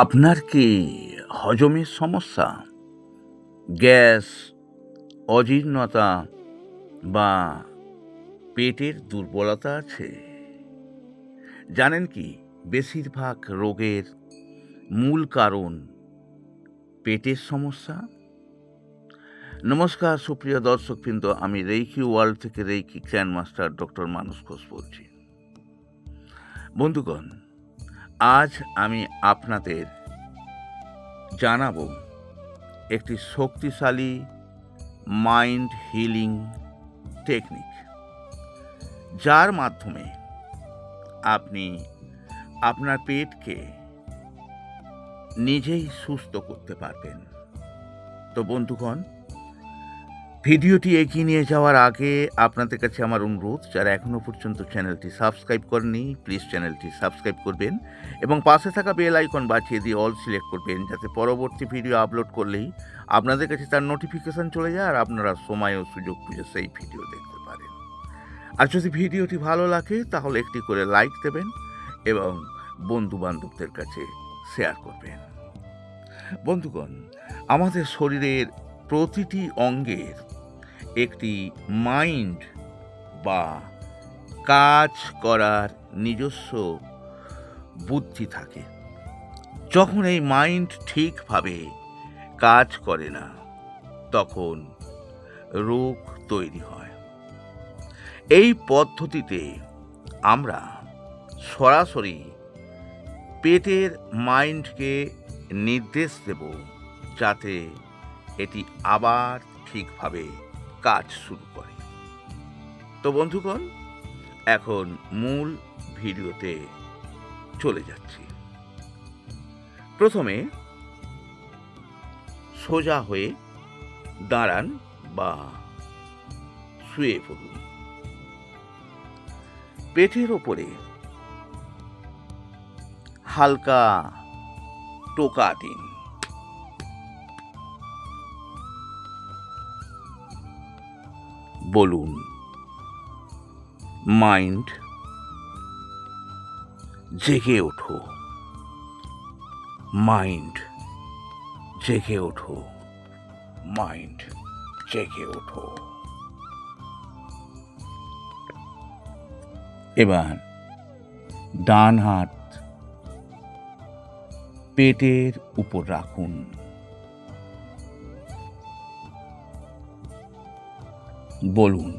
আপনার কি হজমের সমস্যা, গ্যাস, অজীর্ণতা বা পেটের দুর্বলতা আছে? জানেন কি বেশিরভাগ রোগের মূল কারণ পেটের সমস্যা? নমস্কার সুপ্রিয় দর্শকবৃন্দ, আমি রেইকি ওয়ার্ল্ড থেকে রেইকি গ্র্যান্ড মাস্টার ডক্টর মানস ঘোষ বলছি। বন্ধুগণ, আজ আমি আপনাদের জানাবো একটি শক্তিশালী মাইন্ড হিলিং টেকনিক, যার মাধ্যমে আপনি আপনার পেটকে নিজেই সুস্থ করতে পারবেন। তো বন্ধুগণ, ভিডিওটি এগিয়ে নিয়ে যাওয়ার আগে আপনাদের কাছে আমার অনুরোধ, যারা এখনও পর্যন্ত চ্যানেলটি সাবস্ক্রাইব করেননি প্লিজ চ্যানেলটি সাবস্ক্রাইব করবেন এবং পাশে থাকা বেল আইকন বাজিয়ে দিয়ে অল সিলেক্ট করবেন, যাতে পরবর্তী ভিডিও আপলোড করলেই আপনাদের কাছে তার নোটিফিকেশান চলে যায় আর আপনারা সময় ও সুযোগ বুঝে সেই ভিডিও দেখতে পারেন। আর যদি ভিডিওটি ভালো লাগে তাহলে একটি করে লাইক দেবেন এবং বন্ধু বান্ধবদের কাছে শেয়ার করবেন। বন্ধুগণ, আমাদের শরীরের প্রতিটি অঙ্গের একটি মাইন্ড বা কাজ করার নিজস্ব বুদ্ধি থাকে। যখন এই মাইন্ড ঠিকভাবে কাজ করে না, তখন রোগ তৈরি হয়। এই পদ্ধতিতে আমরা সরাসরি পেটের মাইন্ডকে নির্দেশ দেব, যাতে এটি আবার ঠিকভাবে কাজ শুরু করে। তো বন্ধুগণ, এখন মূল ভিডিওতে চলে যাচ্ছি। প্রথমে সোজা হয়ে দাঁড়ান বা শুয়ে পড়ুন। পেটের ওপরে হালকা টোকা দিন। বলুন, মাইন্ড জেগে ওঠো, মাইন্ড জেগে ওঠো, মাইন্ড জেগে ওঠো। এবার ডান হাত পেটের উপর রাখুন। বলুন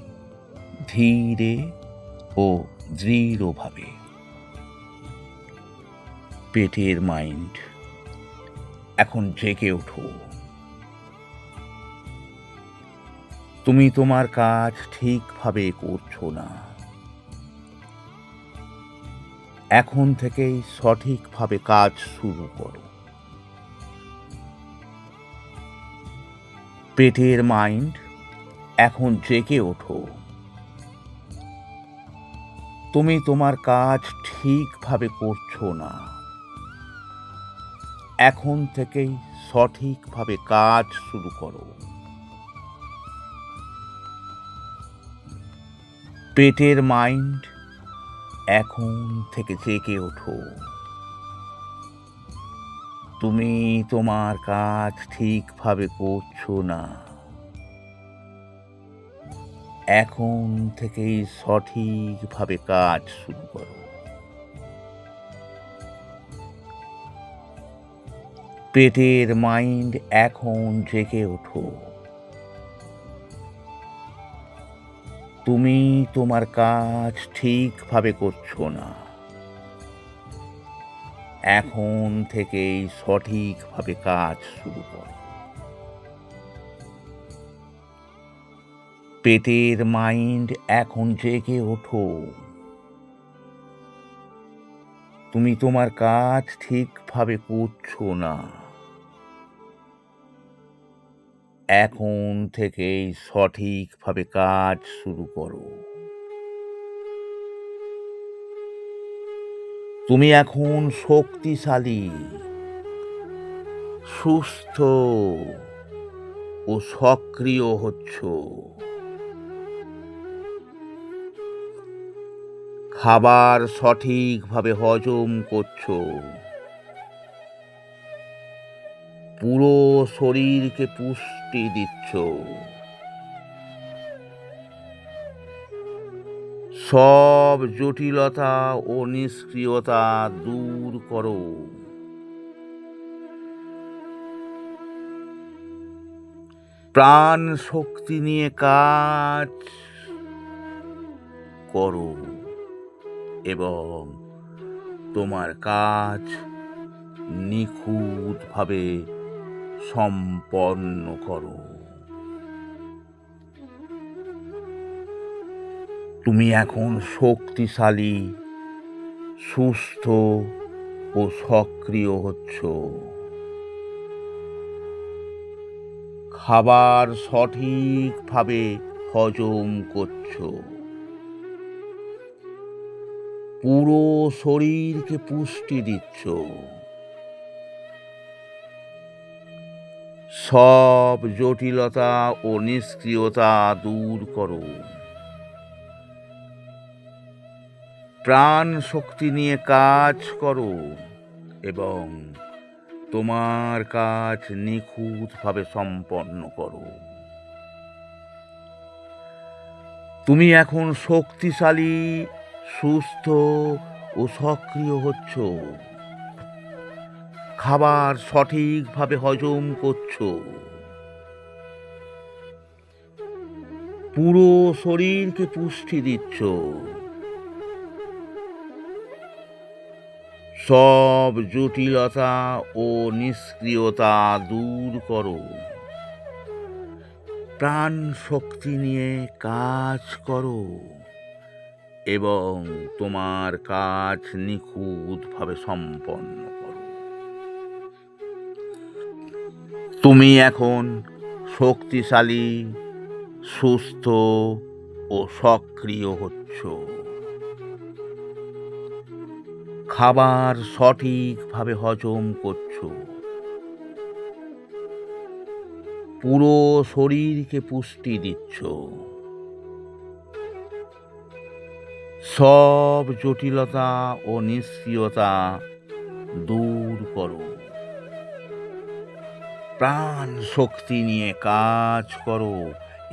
ধীরে ও দৃঢ়ভাবে, পেটের মাইন্ড এখন জেগে ওঠো। তুমি তোমার কাজ ঠিকভাবে করছো না। এখন থেকেই সঠিকভাবে কাজ শুরু করো। পেটের মাইন্ড এখন জেগে ওঠো। তুমি তোমার কাজ ঠিকভাবে করছো না। এখন থেকেই সঠিকভাবে কাজ শুরু করো। পেটের মাইন্ড এখন থেকে জেগে ওঠো। তুমি তোমার কাজ ঠিকভাবে করছো না। এখন থেকেই সঠিকভাবে কাজ শুরু করো। পেটের মাইন্ড এখন জেগে ওঠো। তুমি তোমার কাজ ঠিকভাবে করছো না। এখন থেকেই সঠিকভাবে কাজ শুরু করো। পেটের মাইন্ড এখন জেগে ওঠো। তুমি তোমার কাজ ঠিকভাবে করছো না। এখন থেকেই সঠিকভাবে কাজ শুরু করো। তুমি এখন শক্তিশালী, সুস্থ ও সক্রিয় হচ্ছ। খাবার সঠিকভাবে হজম করছো। পুরো শরীরকে পুষ্টি দিচ্ছ। সব জটিলতা ও নিষ্ক্রিয়তা দূর করো। প্রাণ শক্তি নিয়ে কাজ করো এবং তোমার কাজ নিখুঁতভাবে সম্পন্ন করো। তুমি এখন শক্তিশালী, সুস্থ ও সক্রিয় হচ্ছ। খাবার সঠিকভাবে হজম করছো। পুরো শরীরকে পুষ্টি দিচ্ছ। সব জটিলতা ও নিষ্ক্রিয়তা দূর করো। প্রাণ শক্তি নিয়ে কাজ করো এবং তোমার কাজ নিখুঁতভাবে সম্পন্ন করো। তুমি এখন শক্তিশালী, সুস্থ ও সক্রিয় হচ্ছ। খাবার সঠিকভাবে হজম করছো। পুরো শরীরকে পুষ্টি দিচ্ছ। সব জটিলতা ও নিষ্ক্রিয়তা দূর করো। প্রাণ শক্তি নিয়ে কাজ করো এবং তোমার কাজ নিখুঁতভাবে সম্পন্ন করো। তুমি এখন শক্তিশালী, সুস্থ ও সক্রিয় হচ্ছ। খাবার সঠিকভাবে হজম করছো। পুরো শরীরকে পুষ্টি দিচ্ছ। সব জটিলতা ও নিষ্ক্রিয়তা দূর করো। প্রাণ শক্তি নিয়ে কাজ করো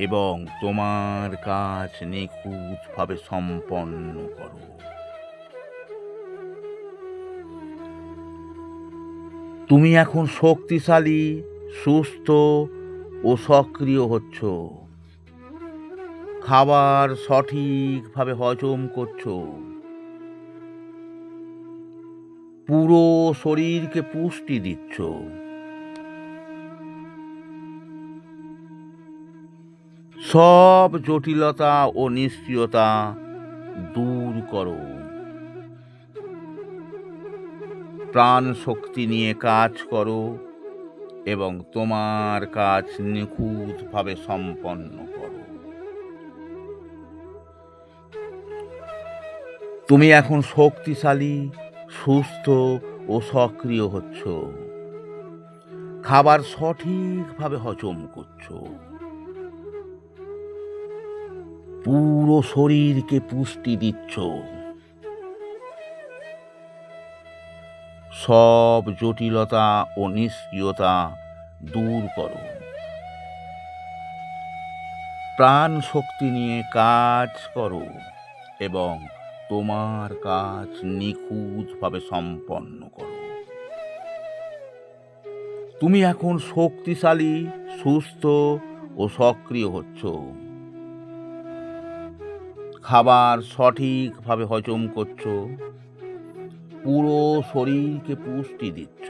এবং তোমার কাজ নিখুঁতভাবে সম্পন্ন করো। তুমি এখন শক্তিশালী, সুস্থ ও সক্রিয় হচ্ছ। খাবার সঠিকভাবে হজম করছো। পুরো শরীরকে পুষ্টি দিচ্ছ। সব জটিলতা ও নিষ্ক্রিয়তা দূর করো। প্রাণ শক্তি নিয়ে কাজ করো এবং তোমার কাজ নিখুঁতভাবে সম্পন্ন করো। তুমি এখন শক্তিশালী, সুস্থ ও সক্রিয় হচ্ছ। খাবার সঠিকভাবে হজম করছো। পুরো শরীরকে পুষ্টি দিচ্ছ। সব জটিলতা ও নিষ্ক্রিয়তা দূর করো। প্রাণ শক্তি নিয়ে কাজ করো এবং তোমার কাজ নিখুঁতভাবে সম্পন্ন করো। তুমি এখন শক্তিশালী, সুস্থ ও সক্রিয় হচ্ছ। খাবার সঠিকভাবে হজম করছো। পুরো শরীরকে পুষ্টি দিচ্ছ।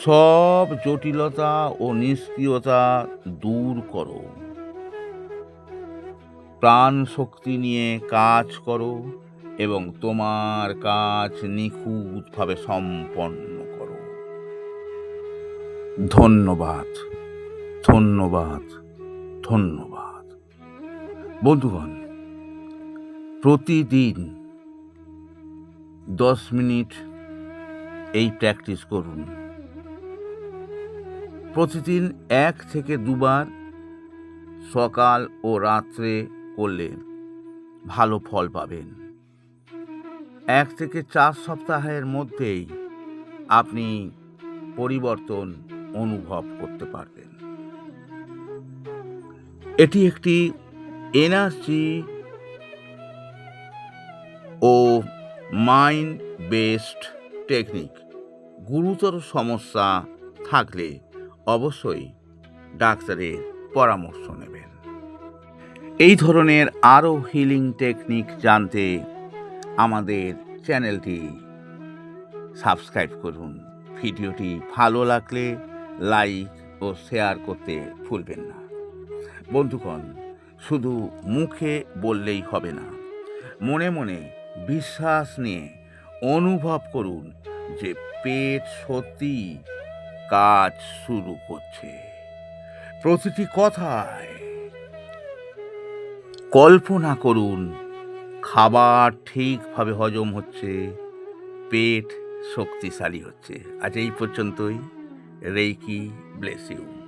সব জটিলতা ও নিষ্ক্রিয়তা দূর করো। প্রাণ শক্তি নিয়ে কাজ করো এবং তোমার কাজ নিখুঁতভাবে সম্পন্ন করো। ধন্যবাদ, ধন্যবাদ, ধন্যবাদ। বন্ধুগণ, প্রতিদিন 10 মিনিট এই প্র্যাকটিস করুন। প্রতিদিন 1 থেকে 2 বার সকাল ও রাত্রে করলে ভালো ফল পাবেন। 1 থেকে 4 সপ্তাহের মধ্যেই আপনি পরিবর্তন অনুভব করতে পারবেন। এটি একটি এনার্জি ও মাইন্ড বেসড টেকনিক। গুরুতর সমস্যা থাকলে অবশ্যই ডাক্তারের পরামর্শ নেবেন। এই ধরনের আরও হিলিং টেকনিক জানতে আমাদের চ্যানেলটি সাবস্ক্রাইব করুন। ভিডিওটি ভালো লাগলে লাইক ও শেয়ার করতে ভুলবেন না। বন্ধুগণ, শুধু মুখে বললেই হবে না, মনে মনে বিশ্বাস নিয়ে অনুভব করুন যে পেট সত্যিই কাজ শুরু করছে। প্রতিটি কথায় কল্পনা করুন খাবার ঠিকভাবে হজম হচ্ছে, পেট শক্তিশালী হচ্ছে। আজ এই পর্যন্তই। Reiki bless you.